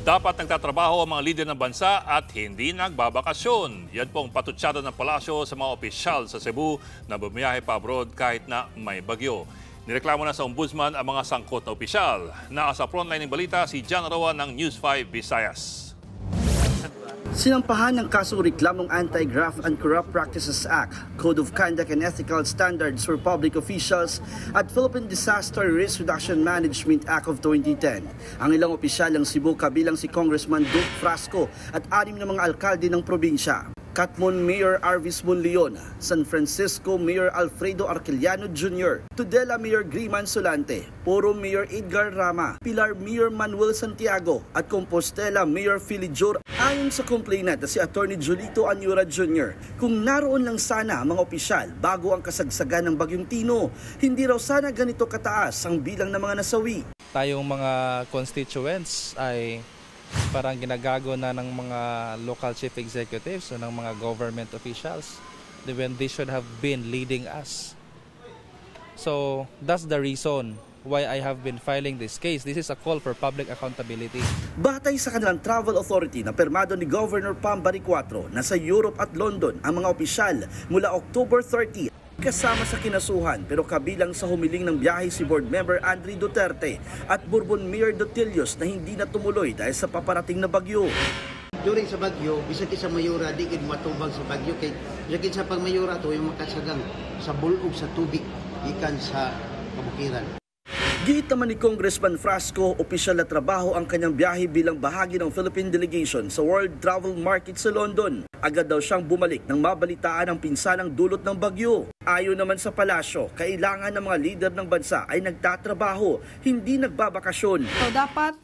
Dapat nagtatrabaho ang mga lider ng bansa at hindi nagbabakasyon. Yan pong patutsada ng palasyo sa mga opisyal sa Cebu na bumiyahe pa abroad kahit na may bagyo. Nireklamo na sa ombudsman ang mga sangkot na opisyal. Nasa frontline ng balita si John Roa ng News 5 Visayas. Sinampahan ng kasong reklamong Anti-Graft and Corrupt Practices Act, Code of Conduct and Ethical Standards for Public Officials at Philippine Disaster Risk Reduction Management Act of 2010. Ang ilang opisyal ng Cebu kabilang si Congressman Duke Frasco at 6 na mga alkalde ng probinsya. Catmon Mayor Arvis Monleon, San Francisco Mayor Alfredo Arquellano Jr., Tudela Mayor Griman Solante, Poro Mayor Edgar Rama, Pilar Mayor Manuel Santiago at Compostela Mayor Filijor. Ayon sa complainant na si Attorney Julito Anyura Jr., kung naroon lang sana ang mga opisyal bago ang kasagsagan ng Bagyong Tino, hindi raw sana ganito kataas ang bilang ng mga nasawi. Tayong mga constituents ay parang ginagago na ng mga local chief executives o ng mga government officials when they should have been leading us. So that's the reason why I have been filing this case. This is a call for public accountability. Batay sa kanilang travel authority na permado ni Governor Pam Baricuatro, nasa Europe at London ang mga opisyal mula October 30 kasama sa kinasuhan, pero kabilang sa humiling ng biyahe si board member Andre Duterte at Bourbon Mayor Dotilios na hindi na tumuloy dahil sa paparating na bagyo. During sa bagyo, bisag sa mayura di gid matubag sa bagyo kay bisag sa pagmayura to yung makasagang sa bulog sa tubig ikan sa kabukiran. Giit naman ni Congressman Frasco, opisyal na trabaho ang kanyang biyahe bilang bahagi ng Philippine delegation sa World Travel Market sa London. Agad daw siyang bumalik nang mabalitaan ang pinsanang dulot ng bagyo. Ayon naman sa palasyo, kailangan ng mga lider ng bansa ay nagtatrabaho, hindi nagbabakasyon. So dapat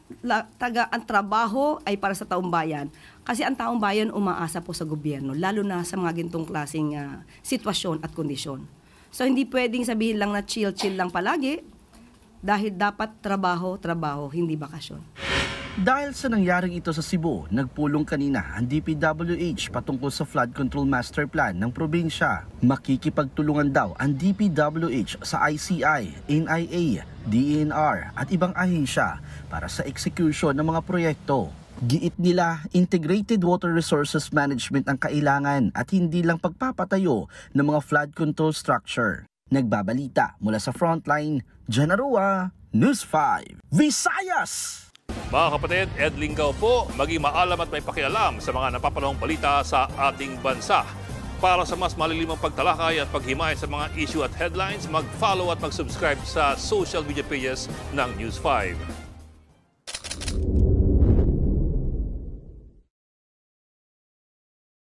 ang trabaho ay para sa taong bayan. Kasi ang taong bayan umaasa po sa gobyerno, lalo na sa mga gintong klaseng sitwasyon at kondisyon. So hindi pwedeng sabihin lang na chill-chill lang palagi. Dahil dapat trabaho, hindi bakasyon. Dahil sa nangyaring ito sa Cebu, nagpulong kanina ang DPWH patungkol sa flood control master plan ng probinsya. Makikipagtulungan daw ang DPWH sa ICI, NIA, DENR at ibang ahensya para sa execution ng mga proyekto. Giit nila, integrated water resources management ang kailangan at hindi lang pagpapatayo ng mga flood control structure. Nagbabalita mula sa Frontline, John Roa, News 5, Visayas! Mga kapatid, Ed Lingaw po, maging maalam at may pakialam sa mga napapanahong balita sa ating bansa. Para sa mas malilimang pagtalakay at paghimay sa mga issue at headlines, mag-follow at mag-subscribe sa social media pages ng News 5.